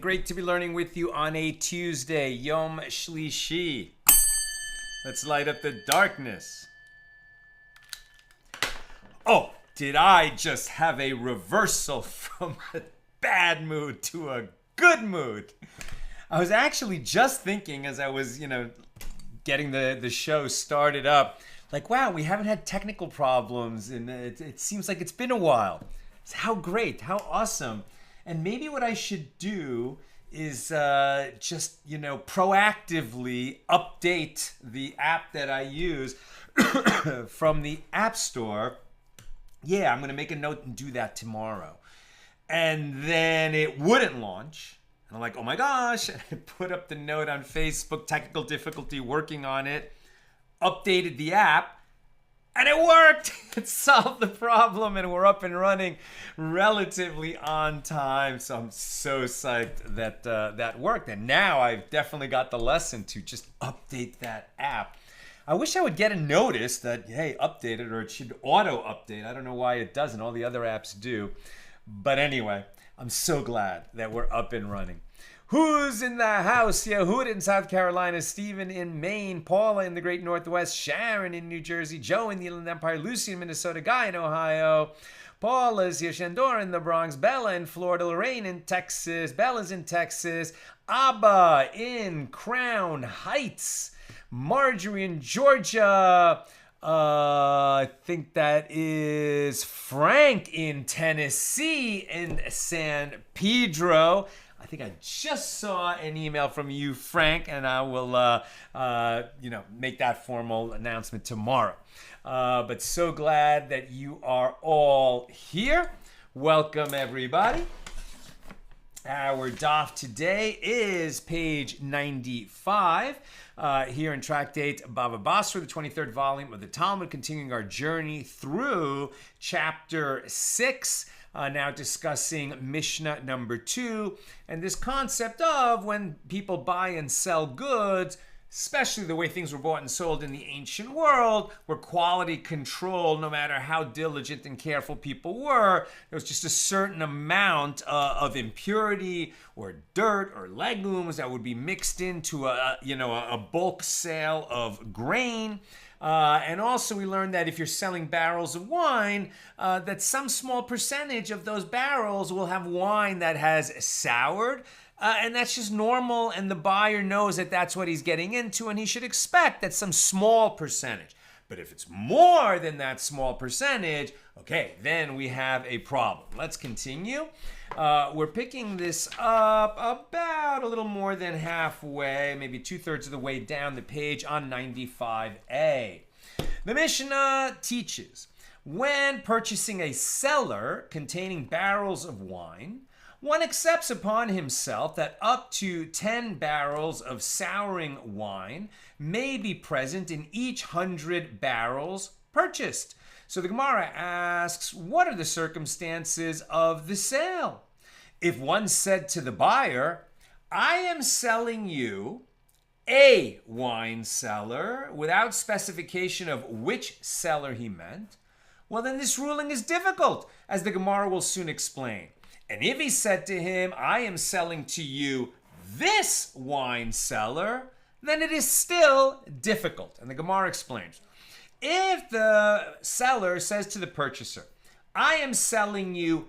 Great to be learning with you on a Tuesday, Yom Shlishi. Let's light up the darkness. Oh, did I just have a reversal from a bad mood to a good mood? I was actually just thinking as I was, getting the show started up, like, wow, we haven't had technical problems, and it seems like it's been a while. How great, how awesome. And maybe what I should do is just, proactively update the app that I use from the App Store. Yeah, I'm going to make a note and do that tomorrow. And then it wouldn't launch. And I'm like, oh my gosh. I put up the note on Facebook, technical difficulty, working on it. Updated the app. And it worked. It solved the problem, and we're up and running relatively on time. So I'm so psyched that that worked. And now I've definitely got the lesson to just update that app. I wish I would get a notice that, hey, update it, or it should auto-update. I don't know why it doesn't. All the other apps do. But anyway, I'm so glad that we're up and running. Who's in the house? Yehud in South Carolina, Stephen in Maine, Paula in the Great Northwest, Sharon in New Jersey, Joe in the Inland Empire, Lucy in Minnesota, Guy in Ohio, Paula's here, Shandor in the Bronx, Bella in Florida, Lorraine in Texas, Bella's in Texas, Abba in Crown Heights, Marjorie in Georgia, I think that is Frank in Tennessee, in San Pedro. I think I just saw an email from you, Frank, and I will, make that formal announcement tomorrow. But so glad that you are all here. Welcome, everybody. Our daf today is page 95. Here in Tractate Bava Basra, the 23rd volume of the Talmud, continuing our journey through chapter 6. Now discussing Mishna number 2, and this concept of when people buy and sell goods, especially the way things were bought and sold in the ancient world, where quality control, no matter how diligent and careful people were, there was just a certain amount of impurity or dirt or legumes that would be mixed into a bulk sale of grain. And also we learned that if you're selling barrels of wine, that some small percentage of those barrels will have wine that has soured. And that's just normal, and the buyer knows that that's what he's getting into, and he should expect that some small percentage. But if it's more than that small percentage, okay, then we have a problem. Let's continue. We're picking this up about a little more than halfway, maybe 2/3 of the way down the page on 95a. The Mishnah teaches, when purchasing a cellar containing barrels of wine, one accepts upon himself that up to 10 barrels of souring wine may be present in each 100 barrels purchased. So the Gemara asks, what are the circumstances of the sale? If one said to the buyer, I am selling you a wine cellar, without specification of which cellar he meant, well, then this ruling is difficult, as the Gemara will soon explain. And if he said to him, I am selling to you this wine cellar, then it is still difficult. And the Gemara explains, if the seller says to the purchaser, I am selling you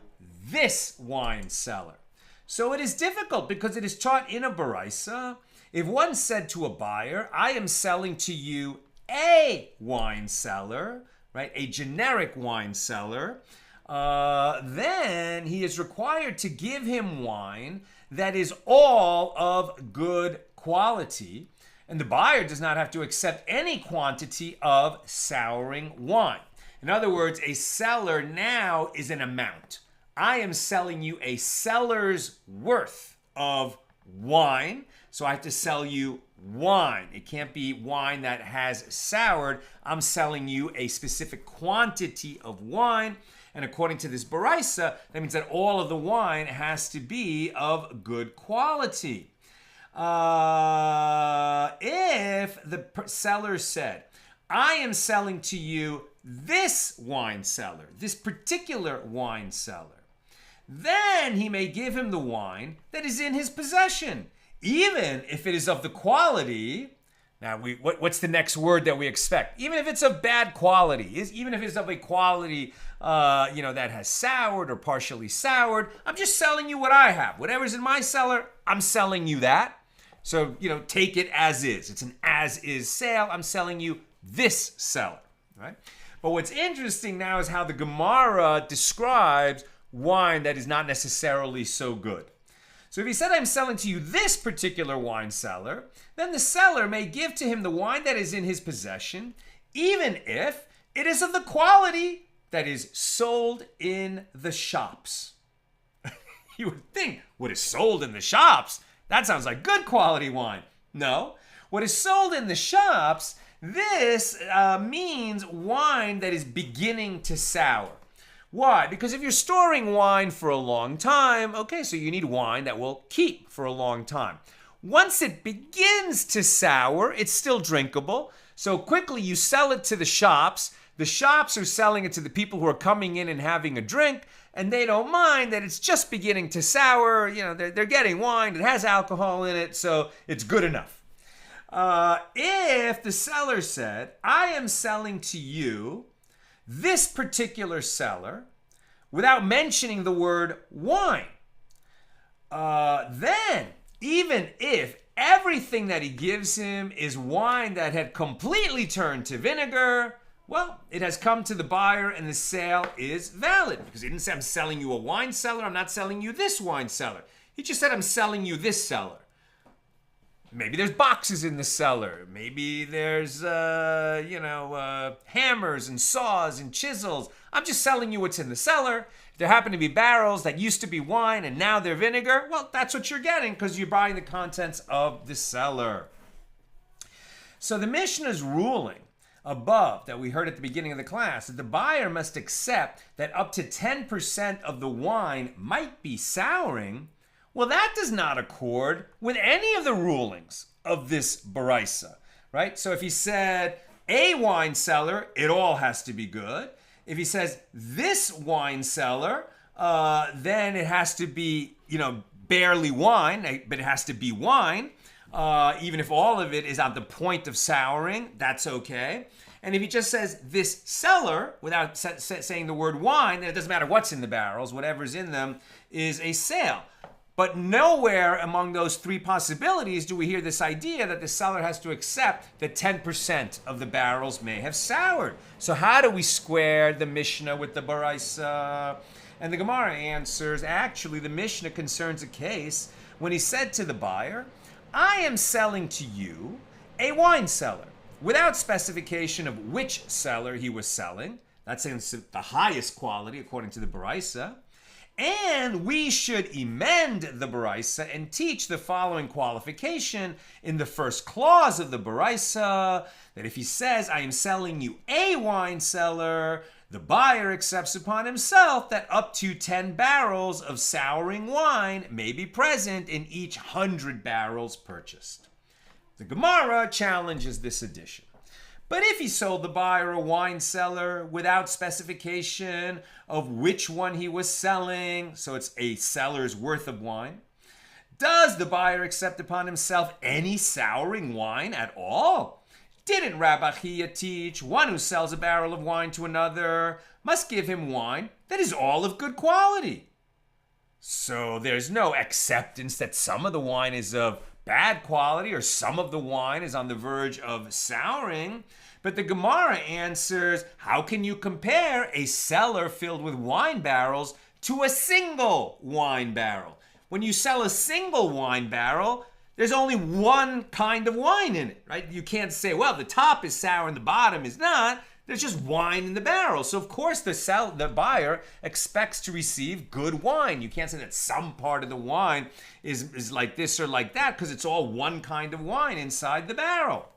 this wine cellar, so it is difficult because it is taught in a boraisa. If one said to a buyer, I am selling to you a wine cellar, right, a generic wine cellar, then he is required to give him wine that is all of good quality, and the buyer does not have to accept any quantity of souring wine. In other words, a cellar now is an amount. I am selling you a cellar's worth of wine, so I have to sell you wine. It can't be wine that has soured. I'm selling you a specific quantity of wine. And according to this boraisa, that means that all of the wine has to be of good quality. If the seller said, I am selling to you this wine cellar, this particular wine cellar, then he may give him the wine that is in his possession, even if it is of the quality. Now, what's the next word that we expect? Even if it's of bad quality, even if it's of a quality, that has soured or partially soured, I'm just selling you what I have. Whatever's in my cellar, I'm selling you that. So, take it as is. It's an as-is sale. I'm selling you this cellar, right? But what's interesting now is how the Gemara describes wine that is not necessarily so good. So if he said, I'm selling to you this particular wine cellar, then the seller may give to him the wine that is in his possession, even if it is of the quality that is sold in the shops. You would think, what is sold in the shops? That sounds like good quality wine. No. What is sold in the shops, this means wine that is beginning to sour. Why? Because if you're storing wine for a long time, okay, so you need wine that will keep for a long time. Once it begins to sour, it's still drinkable. So quickly you sell it to the shops. The shops are selling it to the people who are coming in and having a drink, and they don't mind that it's just beginning to sour. They're getting wine, it has alcohol in it, so it's good enough. If the seller said, I am selling to you this particular cellar, without mentioning the word wine, then even if everything that he gives him is wine that had completely turned to vinegar, well, it has come to the buyer and the sale is valid. Because he didn't say, I'm selling you a wine cellar, I'm not selling you this wine cellar. He just said, I'm selling you this cellar. Maybe there's boxes in the cellar. Maybe there's, hammers and saws and chisels. I'm just selling you what's in the cellar. If there happen to be barrels that used to be wine and now they're vinegar, well, that's what you're getting because you're buying the contents of the cellar. So the Mishnah's ruling above that we heard at the beginning of the class, that the buyer must accept that up to 10% of the wine might be souring, well, that does not accord with any of the rulings of this boraisa, right? So if he said a wine cellar, it all has to be good. If he says this wine cellar, then it has to be, barely wine, but it has to be wine. Even if all of it is at the point of souring, that's okay. And if he just says this cellar, without saying the word wine, then it doesn't matter what's in the barrels, whatever's in them is a sale. But nowhere among those three possibilities do we hear this idea that the seller has to accept that 10% of the barrels may have soured. So how do we square the Mishnah with the boraisa? And the Gemara answers, actually, the Mishnah concerns a case when he said to the buyer, I am selling to you a wine cellar. without specification of which cellar he was selling. That's the highest quality according to the Baraisa. And we should amend the Baraisa and teach the following qualification in the first clause of the Baraisa, that if he says, I am selling you a wine cellar, the buyer accepts upon himself that up to 10 barrels of souring wine may be present in each 100 barrels purchased. The Gemara challenges this addition. But if he sold the buyer a wine cellar without specification of which one he was selling, so it's a cellar's worth of wine, does the buyer accept upon himself any souring wine at all? Didn't Rabbi Chia teach one who sells a barrel of wine to another must give him wine that is all of good quality? So there's no acceptance that some of the wine is of bad quality or some of the wine is on the verge of souring. But the Gemara answers, how can you compare a cellar filled with wine barrels to a single wine barrel? When you sell a single wine barrel, there's only one kind of wine in it, right? You can't say, well, the top is sour and the bottom is not. There's just wine in the barrel. So, of course, the buyer expects to receive good wine. You can't say that some part of the wine is like this or like that because it's all one kind of wine inside the barrel.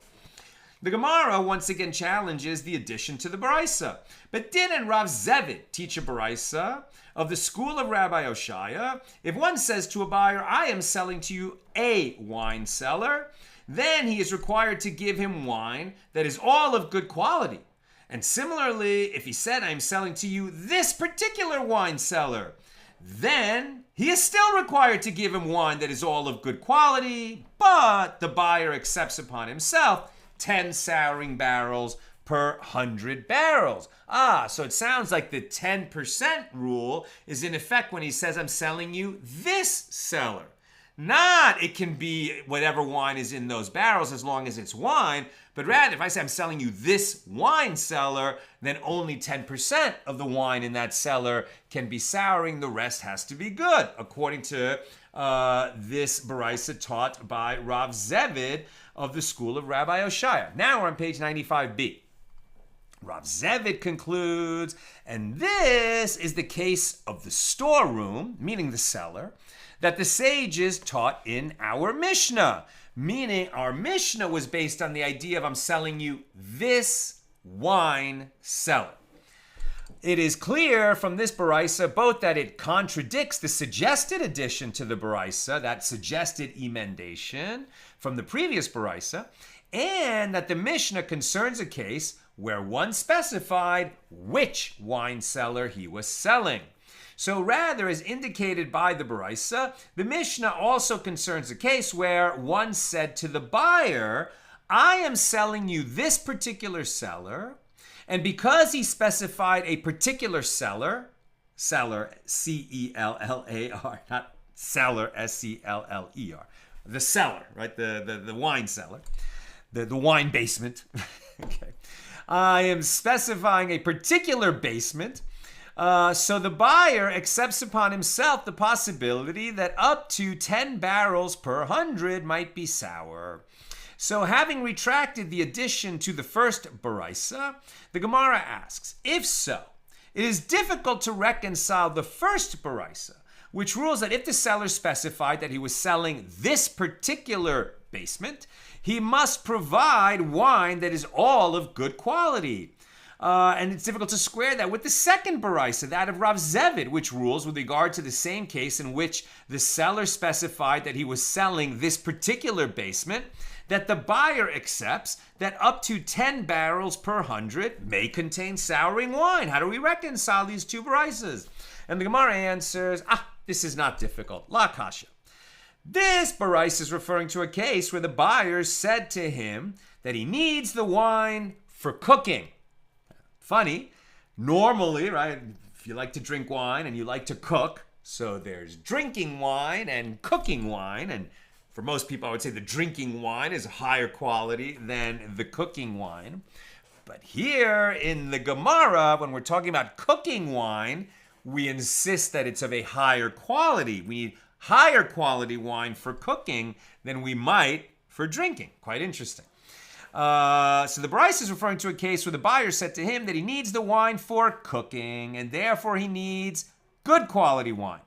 The Gemara once again challenges the addition to the Baraisa. But didn't Rav Zevid teach a Baraisa of the school of Rabbi Oshaya? If one says to a buyer, I am selling to you a wine cellar, then he is required to give him wine that is all of good quality. And similarly, if he said, I am selling to you this particular wine cellar, then he is still required to give him wine that is all of good quality, but the buyer accepts upon himself 10 souring barrels per 100 barrels. So it sounds like the 10% rule is in effect when he says, I'm selling you this cellar. Not it can be whatever wine is in those barrels as long as it's wine, but rather if I say I'm selling you this wine cellar, then only 10% of the wine in that cellar can be souring. The rest has to be good, according to this Baraisa taught by Rav Zevid of the school of Rabbi Oshaya. Now we're on page 95b. Rav Zevid concludes, and this is the case of the storeroom, meaning the cellar, that the sages taught in our Mishna. Meaning our Mishna was based on the idea of I'm selling you this wine cellar. It is clear from this Baraisa both that it contradicts the suggested addition to the Baraisa, that suggested emendation from the previous Baraisa, and that the Mishnah concerns a case where one specified which wine cellar he was selling. So rather, as indicated by the Baraisa, the Mishnah also concerns a case where one said to the buyer, I am selling you this particular cellar, and because he specified a particular cellar, C-E-L-L-A-R, not cellar, S-C-L-L-E-R, the cellar, right, the wine cellar, the wine basement, okay. I am specifying a particular basement, so the buyer accepts upon himself the possibility that up to 10 barrels per 100 might be sour. So having retracted the addition to the first Baraisa, the Gemara asks, if so, it is difficult to reconcile the first Baraisa, which rules that if the seller specified that he was selling this particular basement, he must provide wine that is all of good quality. And it's difficult to square that with the second Baraisa, that of Rav Zevid, which rules with regard to the same case in which the seller specified that he was selling this particular basement, that the buyer accepts that up to 10 barrels per 100 may contain souring wine. How do we reconcile these two Baraisas? And the Gemara answers, this is not difficult. La kasha. This Baraisa is referring to a case where the buyer said to him that he needs the wine for cooking. Funny, normally, right, if you like to drink wine and you like to cook, so there's drinking wine and cooking wine, and for most people I would say the drinking wine is higher quality than the cooking wine. But here in the Gemara, when we're talking about cooking wine, we insist that it's of a higher quality. We need higher quality wine for cooking than we might for drinking. Quite interesting. So the Baraisa is referring to a case where the buyer said to him that he needs the wine for cooking, and therefore he needs good quality wine.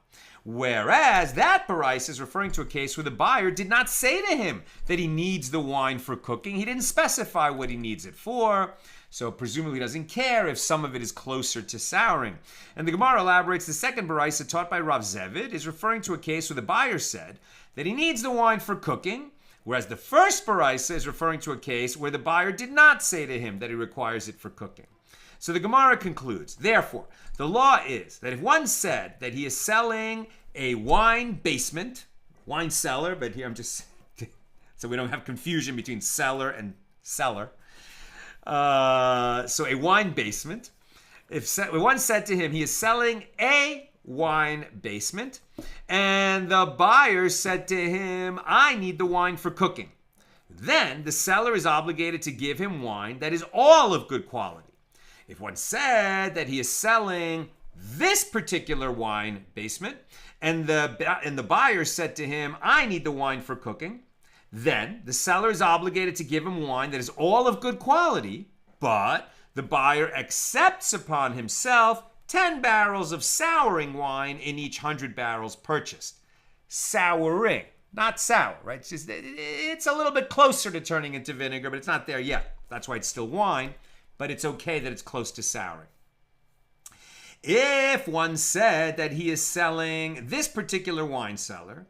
Whereas that Baraisa is referring to a case where the buyer did not say to him that he needs the wine for cooking. He didn't specify what he needs it for. So presumably doesn't care if some of it is closer to souring. And the Gemara elaborates the second Baraisa taught by Rav Zevid is referring to a case where the buyer said that he needs the wine for cooking, whereas the first Baraisa is referring to a case where the buyer did not say to him that he requires it for cooking. So the Gemara concludes, therefore, the law is that if one said that he is selling a wine basement, wine cellar, but here I'm just, so we don't have confusion between cellar and cellar. So a wine basement. If one said to him he is selling a wine basement, and the buyer said to him, I need the wine for cooking, then the seller is obligated to give him wine that is all of good quality. If one said that he is selling this particular wine basement, and the buyer said to him, I need the wine for cooking, then the seller is obligated to give him wine that is all of good quality, but the buyer accepts upon himself 10 barrels of souring wine in each 100 barrels purchased. Souring, not sour, right? It's a little bit closer to turning into vinegar, but it's not there yet. That's why it's still wine, but it's okay that it's close to souring. If one said that he is selling this particular wine cellar,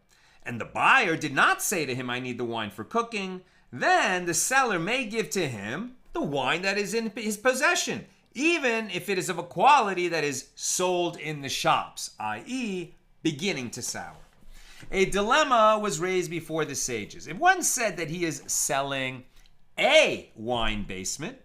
and the buyer did not say to him, I need the wine for cooking, then the seller may give to him the wine that is in his possession, even if it is of a quality that is sold in the shops, i.e., beginning to sour. A dilemma was raised before the sages. If one said that he is selling a wine basement,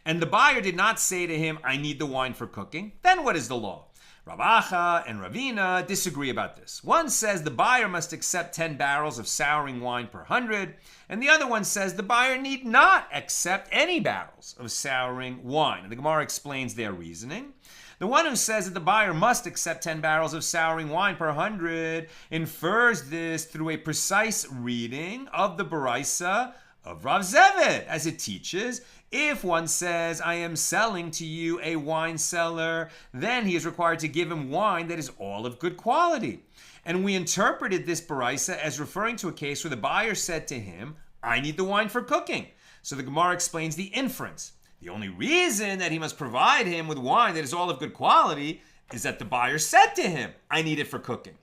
and the buyer did not say to him, I need the wine for cooking, then what is the law? Rav Acha and Ravina disagree about this. One says the buyer must accept 10 barrels of souring wine per 100, and the other one says the buyer need not accept any barrels of souring wine. And the Gemara explains their reasoning. The one who says that the buyer must accept 10 barrels of souring wine per 100 infers this through a precise reading of the Baraisa of Rav Zevid, as it teaches, if one says, I am selling to you a wine cellar, then he is required to give him wine that is all of good quality. And we interpreted this Baraisa as referring to a case where the buyer said to him, I need the wine for cooking. So the Gemara explains the inference. The only reason that he must provide him with wine that is all of good quality is that the buyer said to him, I need it for cooking.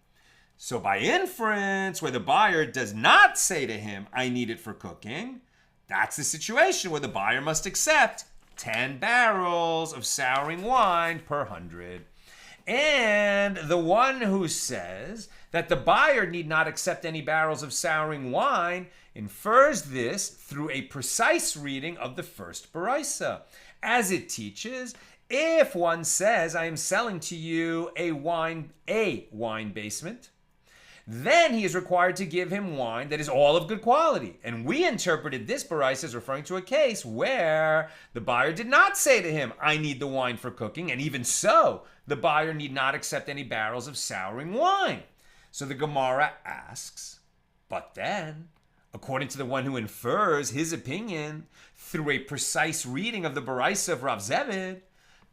So by inference, where the buyer does not say to him, I need it for cooking, that's the situation where the buyer must accept 10 barrels of souring wine per 100. And the one who says that the buyer need not accept any barrels of souring wine infers this through a precise reading of the first Baraisa. As it teaches, if one says, I am selling to you a wine basement, then he is required to give him wine that is all of good quality. And we interpreted this Baraisa as referring to a case where the buyer did not say to him, I need the wine for cooking, and even so, the buyer need not accept any barrels of souring wine. So the Gemara asks, but then, according to the one who infers his opinion through a precise reading of the Baraisa of Rav Zevid,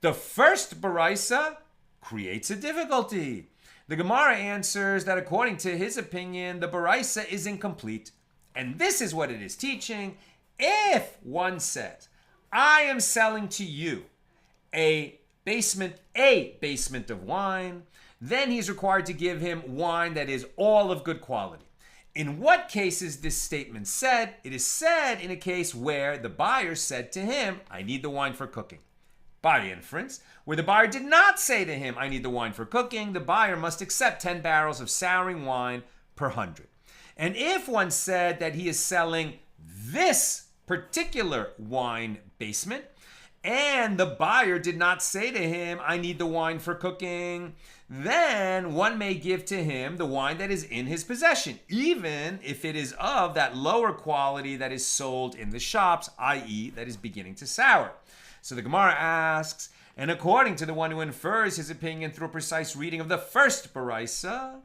the first Baraisa creates a difficulty. The Gemara answers that according to his opinion, the Baraisa is incomplete. And this is what it is teaching. If one says, I am selling to you a basement of wine, then he's required to give him wine that is all of good quality. In what case is this statement said? It is said in a case where the buyer said to him, I need the wine for cooking. By inference, where the buyer did not say to him, I need the wine for cooking, the buyer must accept 10 barrels of souring wine per 100. And if one said that he is selling this particular wine basement, and the buyer did not say to him, I need the wine for cooking, then one may give to him the wine that is in his possession, even if it is of that lower quality that is sold in the shops, i.e., that is beginning to sour. So the Gemara asks, and according to the one who infers his opinion through a precise reading of the first Baraisa,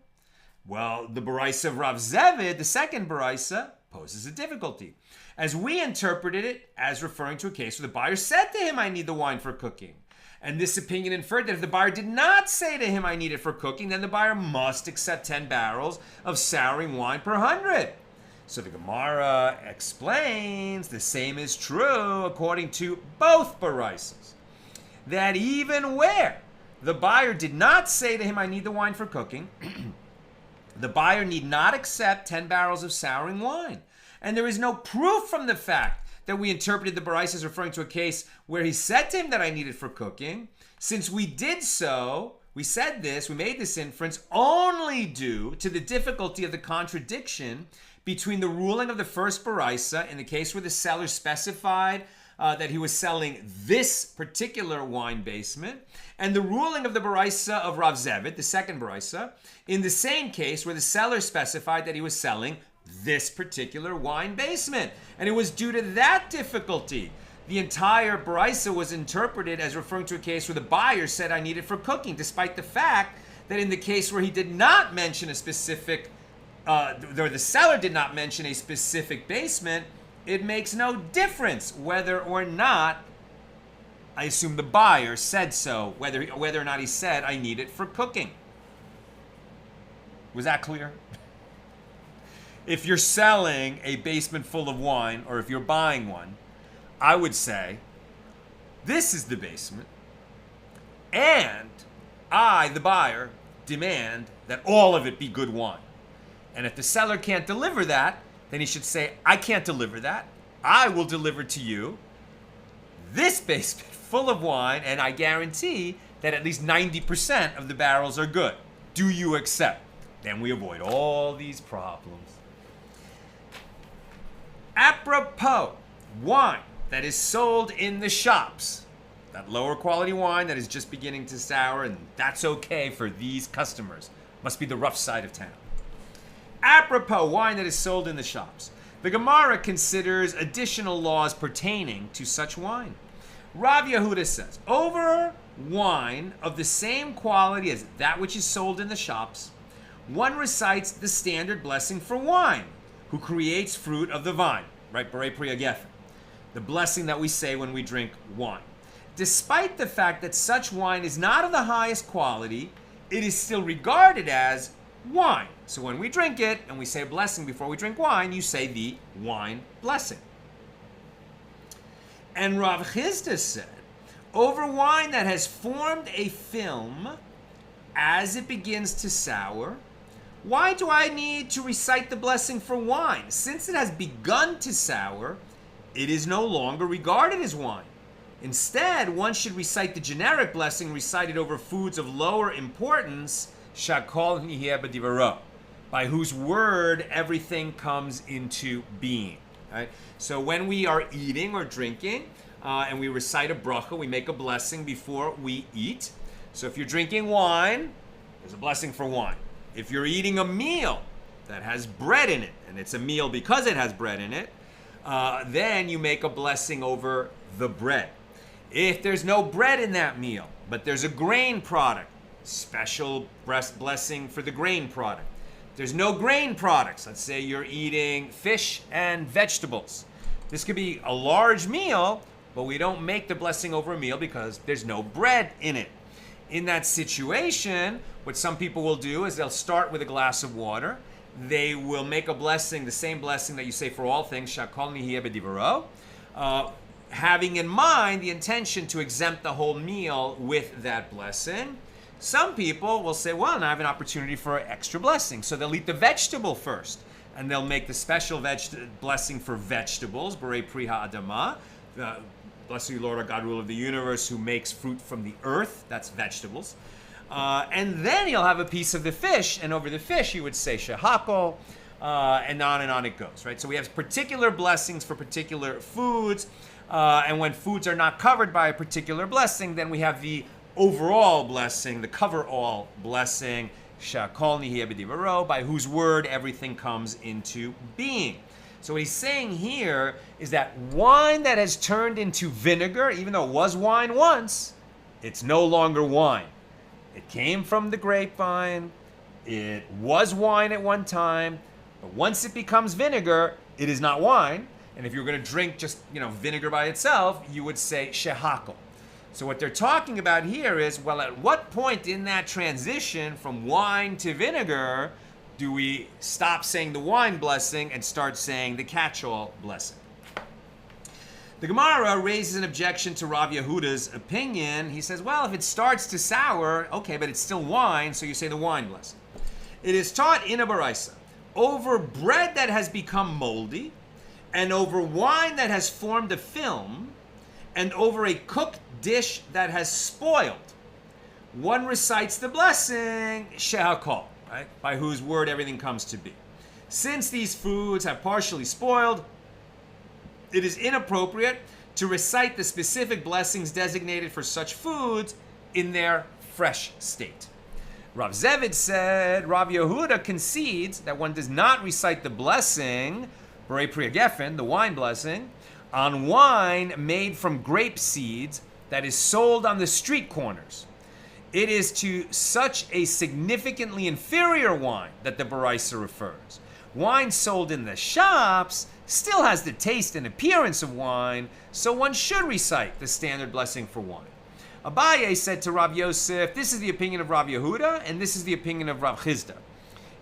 well, the Baraisa of Rav Zevid, the second Baraisa, poses a difficulty. as we interpreted it as referring to a case where the buyer said to him, I need the wine for cooking. And this opinion inferred that if the buyer did not say to him, I need it for cooking, then the buyer must accept 10 barrels of souring wine per 100. So the Gemara explains the same is true according to both baraisas. That even where the buyer did not say to him, I need the wine for cooking, the buyer need not accept 10 barrels of souring wine. And there is no proof from the fact that we interpreted the baraisa as referring to a case where he said to him that I need it for cooking. Since we did so, we said this, we made this inference only due to the difficulty of the contradiction between the ruling of the first baraisa in the case where the seller specified that he was selling this particular wine basement, and the ruling of the baraisa of Rav Zevit, the second baraisa, in the same case where the seller specified that he was selling this particular wine basement. And it was due to that difficulty the entire baraisa was interpreted as referring to a case where the buyer said, I need it for cooking, despite the fact that in the case where he did not mention a specific, or the seller did not mention a specific basement, it makes no difference whether or not, I assume the buyer said so, whether or not he said, I need it for cooking. Was that clear? If you're selling a basement full of wine, or if you're buying one, I would say, this is the basement, and I, the buyer, demand that all of it be good wine. And if the seller can't deliver that, then he should say, I can't deliver that. I will deliver to you this basement full of wine, and I guarantee that at least 90% of the barrels are good. Do you accept? Then we avoid all these problems. Apropos, wine that is sold in the shops, that lower quality wine that is just beginning to sour, and that's okay for these customers. Must be the rough side of town. Apropos, wine that is sold in the shops. The Gemara considers additional laws pertaining to such wine. Rav Yehuda says, over wine of the same quality as that which is sold in the shops, one recites the standard blessing for wine, who creates fruit of the vine, right? Borei pri hagefen, the blessing that we say when we drink wine. Despite the fact that such wine is not of the highest quality, it is still regarded as wine. So when we drink it and we say a blessing before we drink wine, you say the wine blessing. And Rav Chisda said, over wine that has formed a film as it begins to sour, why do I need to recite the blessing for wine? Since it has begun to sour, it is no longer regarded as wine. Instead, one should recite the generic blessing recited over foods of lower importance, shakol niheh b'divaro, by whose word everything comes into being. Right? So when we are eating or drinking, and we recite a bracha, we make a blessing before we eat. So if you're drinking wine, there's a blessing for wine. If you're eating a meal that has bread in it, and it's a meal because it has bread in it, then you make a blessing over the bread. If there's no bread in that meal, but there's a grain product, special blessing for the grain product. If there's no grain products, let's say you're eating fish and vegetables. This could be a large meal, but we don't make the blessing over a meal because there's no bread in it. In that situation, what some people will do is they'll start with a glass of water. They will make a blessing, the same blessing that you say for all things, shakol niheh b'divaro, having in mind the intention to exempt the whole meal with that blessing. Some people will say, well, now I have an opportunity for an extra blessing. So they'll eat the vegetable first, and they'll make the special blessing for vegetables, borei pri ha'adama, bless you, Lord our God, ruler of the universe, who makes fruit from the earth. That's vegetables. And then you'll have a piece of the fish, and over the fish you would say shehakol, and on it goes, right? So we have particular blessings for particular foods, and when foods are not covered by a particular blessing, then we have the overall blessing, the cover-all blessing, shakol niheh b'divaro, by whose word everything comes into being. So what he's saying here is that wine that has turned into vinegar, even though it was wine once, it's no longer wine. It came from the grapevine. It was wine at one time. But once it becomes vinegar, it is not wine. And if you were going to drink just, vinegar by itself, you would say shehakel. So what they're talking about here is, well, at what point in that transition from wine to vinegar do we stop saying the wine blessing and start saying the catch-all blessing? The Gemara raises an objection to Rav Yehuda's opinion. He says, well, if it starts to sour, okay, but it's still wine, so you say the wine blessing. It is taught in a boraisa, over bread that has become moldy, and over wine that has formed a film, and over a cooked dish that has spoiled. One recites the blessing, shehakol, right? By whose word everything comes to be. Since these foods have partially spoiled, it is inappropriate to recite the specific blessings designated for such foods in their fresh state. Rav Zevid said, Rav Yehuda concedes that one does not recite the blessing, borei pri hagefen, the wine blessing, on wine made from grape seeds that is sold on the street corners. It is to such a significantly inferior wine that the boraisa refers. Wine sold in the shops still has the taste and appearance of wine, so one should recite the standard blessing for wine. Abaye said to Rav Yosef, this is the opinion of Rav Yehuda, and this is the opinion of Rav Chizda.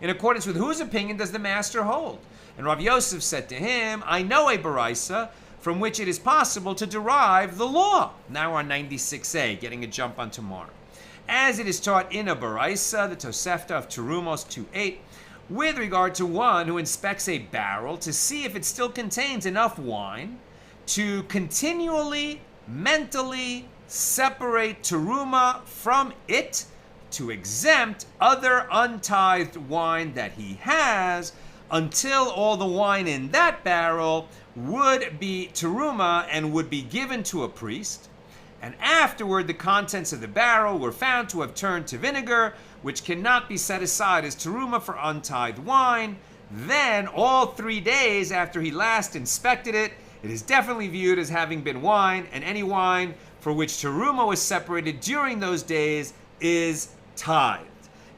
In accordance with whose opinion does the master hold? And Rav Yosef said to him, I know a boraisa from which it is possible to derive the law. Now we're on 96a, getting a jump on tomorrow. As it is taught in a boraisa, the Tosefta of Terumos 2:8, with regard to one who inspects a barrel to see if it still contains enough wine to continually, mentally separate terumah from it, to exempt other untithed wine that he has, until all the wine in that barrel would be terumah and would be given to a priest, and afterward the contents of the barrel were found to have turned to vinegar, which cannot be set aside as terumah for untithed wine. Then, all 3 days after he last inspected it, it is definitely viewed as having been wine, and any wine for which terumah was separated during those days is tithed.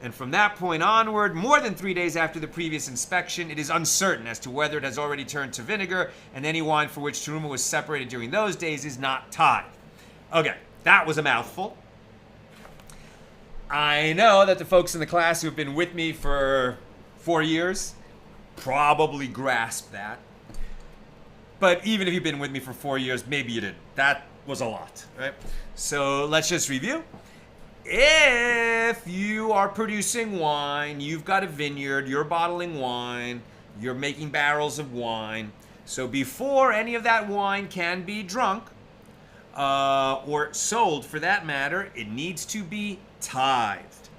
And from that point onward, more than 3 days after the previous inspection, it is uncertain as to whether it has already turned to vinegar, and any wine for which terumah was separated during those days is not tithed. Okay, that was a mouthful. I know that the folks in the class who have been with me for 4 years probably grasp that. But even if you've been with me for 4 years, maybe you didn't. That was a lot, right? So let's just review. If you are producing wine, you've got a vineyard, you're bottling wine, you're making barrels of wine. So before any of that wine can be drunk, or sold for that matter, it needs to be tithed.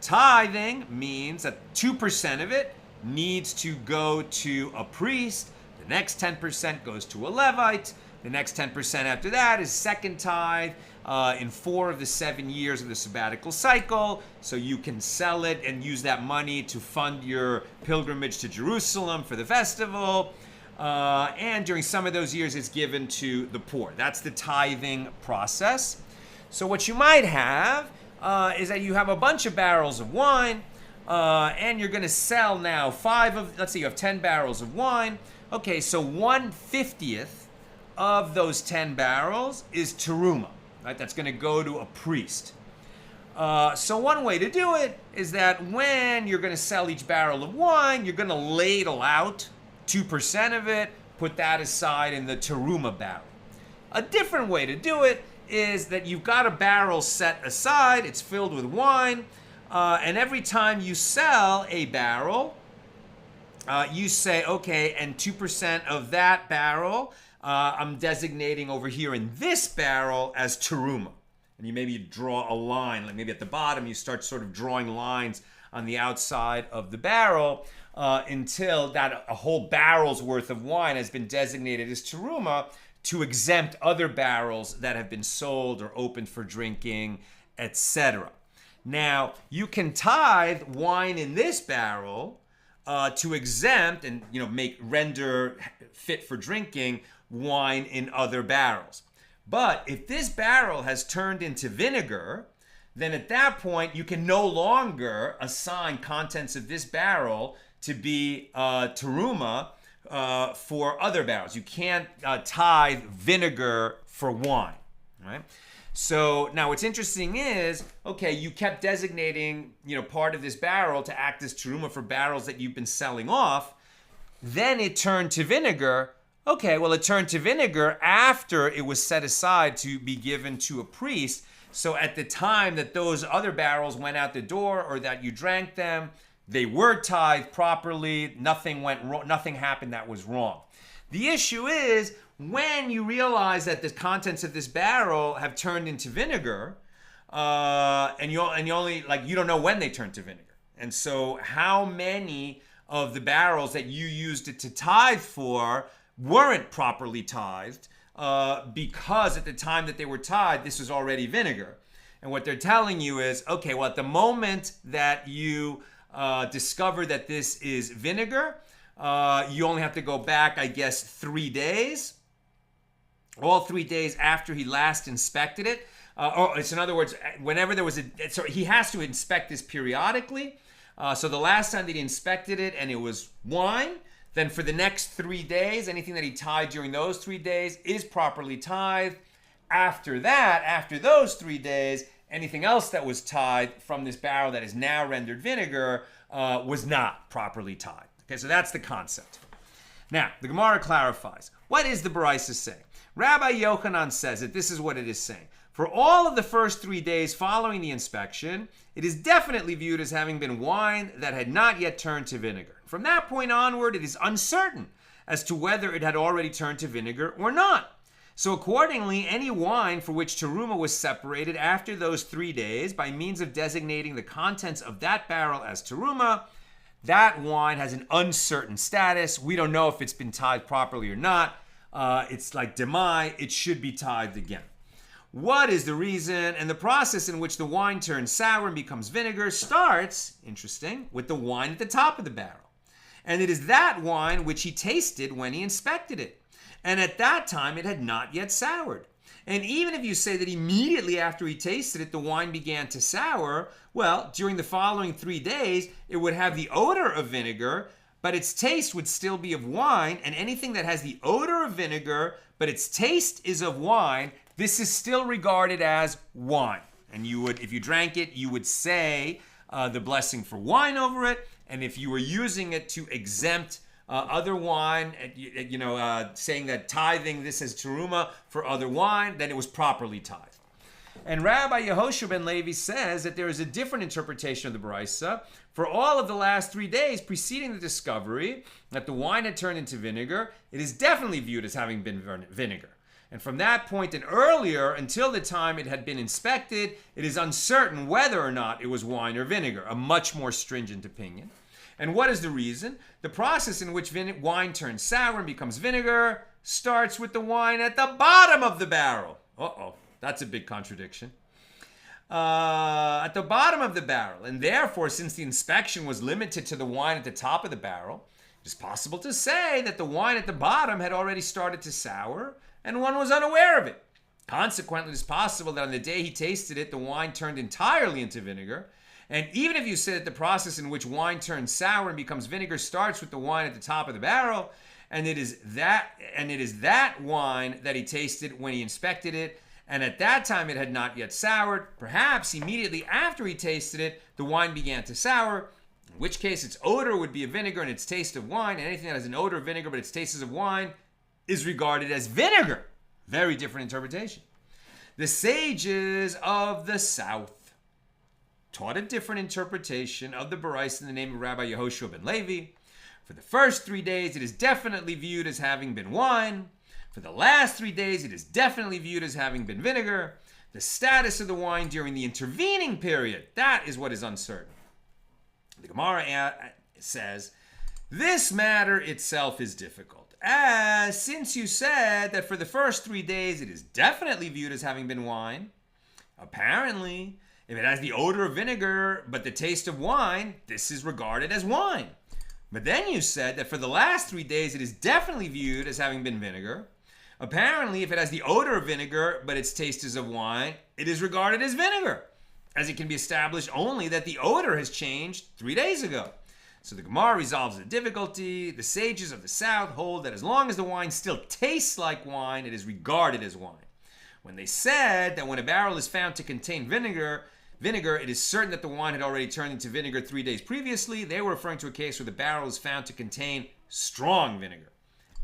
Tithing means that 2% of it needs to go to a priest, the next 10% goes to a Levite, the next 10% after that is second tithe in 4 of the 7 years of the sabbatical cycle, so you can sell it and use that money to fund your pilgrimage to Jerusalem for the festival. And during some of those years, it's given to the poor. That's the tithing process. So what you might have is that you have a bunch of barrels of wine, and you're going to sell now let's say you have 10 barrels of wine. Okay, so 1/50th of those 10 barrels is terumah, right? That's going to go to a priest. So one way to do it is that when you're going to sell each barrel of wine, you're going to ladle out 2% of it, put that aside in the terumah barrel. A different way to do it is that you've got a barrel set aside, it's filled with wine, and every time you sell a barrel, you say, okay, and 2% of that barrel, I'm designating over here in this barrel as terumah. And you maybe draw a line, like maybe at the bottom you start sort of drawing lines on the outside of the barrel until that a whole barrel's worth of wine has been designated as terumah to exempt other barrels that have been sold or opened for drinking, etc. Now, you can tithe wine in this barrel to exempt and render fit for drinking wine in other barrels. But if this barrel has turned into vinegar, then at that point you can no longer assign contents of this barrel to be terumah for other barrels. You can't tithe vinegar for wine, right? So now what's interesting is, okay, you kept designating, part of this barrel to act as terumah for barrels that you've been selling off. Then it turned to vinegar. Okay, well, it turned to vinegar after it was set aside to be given to a priest. So at the time that those other barrels went out the door or that you drank them, they were tithed properly. Nothing went wrong. Nothing happened that was wrong. The issue is when you realize that the contents of this barrel have turned into vinegar, and you only you don't know when they turned to vinegar. And so how many of the barrels that you used it to tithe for weren't properly tithed because at the time that they were tithed, this was already vinegar. And what they're telling you is, okay, well, at the moment that you discover that this is vinegar, you only have to go back, I guess, 3 days. All 3 days after he last inspected it. Or it's in other words, whenever there was so he has to inspect this periodically. So the last time that he inspected it and it was wine, then for the next 3 days, anything that he tithed during those 3 days is properly tithed. After that, after those 3 days, anything else that was tithed from this barrel that is now rendered vinegar was not properly tithed. Okay, so that's the concept. Now, the Gemara clarifies. What is the Baraisa saying? Rabbi Yochanan says that this is what it is saying. For all of the first 3 days following the inspection, it is definitely viewed as having been wine that had not yet turned to vinegar. From that point onward, it is uncertain as to whether it had already turned to vinegar or not. So accordingly, any wine for which terumah was separated after those 3 days by means of designating the contents of that barrel as terumah, that wine has an uncertain status. We don't know if it's been tithed properly or not. It's like demai, it should be tithed again. What is the reason? And the process in which the wine turns sour and becomes vinegar starts, interesting, with the wine at the top of the barrel. And it is that wine which he tasted when he inspected it. And at that time, it had not yet soured. And even if you say that immediately after he tasted it, the wine began to sour, well, during the following 3 days, it would have the odor of vinegar, but its taste would still be of wine. And anything that has the odor of vinegar, but its taste is of wine, this is still regarded as wine. And you would, if you drank it, you would say the blessing for wine over it. And if you were using it to exempt other wine, saying that tithing this as terumah for other wine, then it was properly tithed. And Rabbi Yehoshua ben Levi says that there is a different interpretation of the Baraisa. For all of the last 3 days preceding the discovery that the wine had turned into vinegar, it is definitely viewed as having been vinegar. And from that point and earlier, until the time it had been inspected, it is uncertain whether or not it was wine or vinegar, a much more stringent opinion. And what is the reason? The process in which wine turns sour and becomes vinegar starts with the wine at the bottom of the barrel. Uh-oh, that's a big contradiction. At the bottom of the barrel. And therefore, since the inspection was limited to the wine at the top of the barrel, it is possible to say that the wine at the bottom had already started to sour and one was unaware of it. Consequently, it is possible that on the day he tasted it, the wine turned entirely into vinegar. And even if you say that the process in which wine turns sour and becomes vinegar starts with the wine at the top of the barrel, and it is that wine that he tasted when he inspected it, and at that time it had not yet soured, perhaps immediately after he tasted it, the wine began to sour, in which case its odor would be of vinegar and its taste of wine, and anything that has an odor of vinegar but its taste is of wine is regarded as vinegar. Very different interpretation. The sages of the South taught a different interpretation of the Baraisa in the name of Rabbi Yehoshua ben Levi. For the first 3 days, it is definitely viewed as having been wine. For the last 3 days, it is definitely viewed as having been vinegar. The status of the wine during the intervening period, that is what is uncertain. The Gemara says, this matter itself is difficult. As since you said that for the first 3 days, it is definitely viewed as having been wine, apparently, if it has the odor of vinegar but the taste of wine, this is regarded as wine. But then you said that for the last 3 days, it is definitely viewed as having been vinegar. Apparently, if it has the odor of vinegar but its taste is of wine, it is regarded as vinegar, as it can be established only that the odor has changed 3 days ago. So the Gemara resolves the difficulty. The sages of the south hold that as long as the wine still tastes like wine, it is regarded as wine. When they said that when a barrel is found to contain vinegar, it is certain that the wine had already turned into vinegar 3 days previously, they were referring to a case where the barrel is found to contain strong vinegar.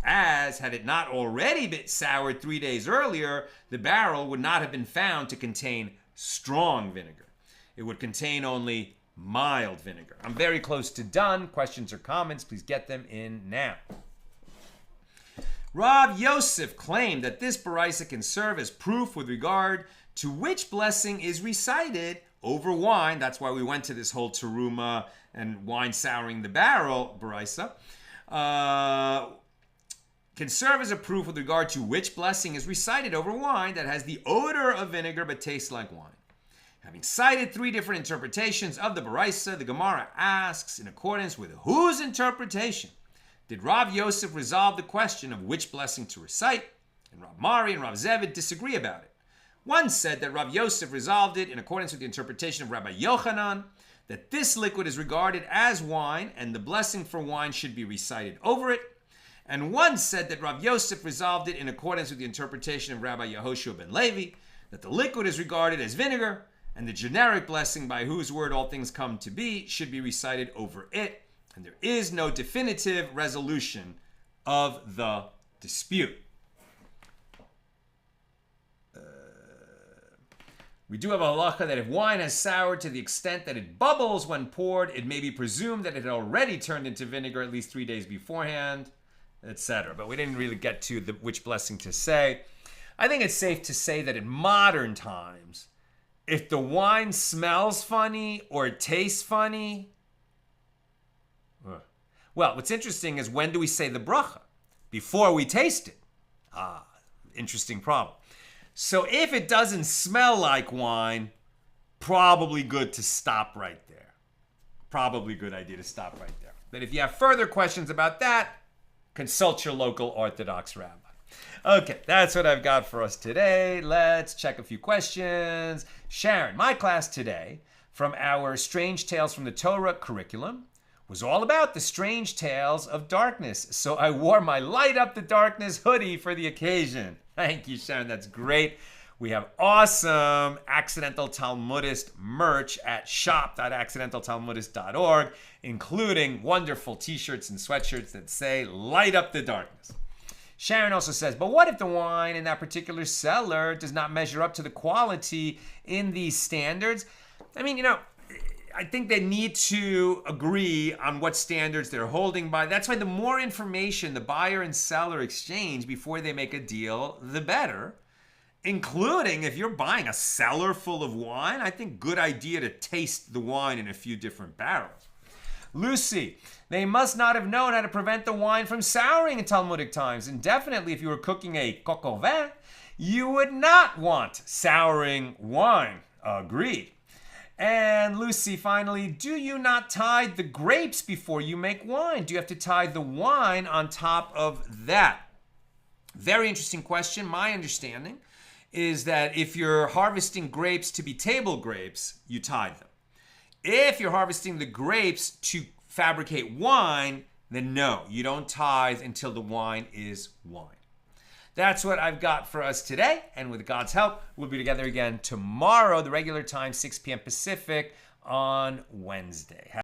As, had it not already been soured 3 days earlier, the barrel would not have been found to contain strong vinegar. It would contain only mild vinegar. I'm very close to done. Questions or comments, please get them in now. Rav Yosef claimed that this baraisa can serve as proof with regard to which blessing is recited over wine. That's why we went to this whole terumah and wine souring the barrel baraisa. Can serve as a proof with regard to which blessing is recited over wine that has the odor of vinegar but tastes like wine. Having cited 3 different interpretations of the baraisa, the Gemara asks, in accordance with whose interpretation did Rav Yosef resolve the question of which blessing to recite? And Rav Mari and Rav Zevid disagree about it. One said that Rav Yosef resolved it in accordance with the interpretation of Rabbi Yochanan, that this liquid is regarded as wine and the blessing for wine should be recited over it. And one said that Rav Yosef resolved it in accordance with the interpretation of Rabbi Yehoshua ben Levi, that the liquid is regarded as vinegar, and the generic blessing by whose word all things come to be should be recited over it. And there is no definitive resolution of the dispute. We do have a halacha that if wine has soured to the extent that it bubbles when poured, it may be presumed that it had already turned into vinegar at least 3 days beforehand, etc. But we didn't really get to which blessing to say. I think it's safe to say that in modern times, if the wine smells funny or it tastes funny, well, what's interesting is when do we say the bracha? Before we taste it. Interesting problem. So if it doesn't smell like wine, probably good to stop right there. Probably a good idea to stop right there. But if you have further questions about that, consult your local Orthodox rabbi. Okay, that's what I've got for us today. Let's check a few questions. Sharon, my class today from our Strange Tales from the Torah curriculum was all about the strange tales of darkness. So I wore my Light Up the Darkness hoodie for the occasion. Thank you, Sharon. That's great. We have awesome Accidental Talmudist merch at shop.accidentaltalmudist.org, including wonderful t-shirts and sweatshirts that say Light Up the Darkness. Sharon also says, but what if the wine in that particular cellar does not measure up to the quality in these standards? I mean, I think they need to agree on what standards they're holding by. That's why the more information the buyer and seller exchange before they make a deal, the better. Including if you're buying a cellar full of wine, I think good idea to taste the wine in a few different barrels. Lucy, they must not have known how to prevent the wine from souring in Talmudic times. And definitely if you were cooking a coq au vin, you would not want souring wine. Agreed. And Lucy, finally, do you not tithe the grapes before you make wine? Do you have to tithe the wine on top of that? Very interesting question. My understanding is that if you're harvesting grapes to be table grapes, you tithe them. If you're harvesting the grapes to fabricate wine, then no, you don't tithe until the wine is wine. That's what I've got for us today. And with God's help, we'll be together again tomorrow, the regular time, 6 p.m. Pacific on Wednesday.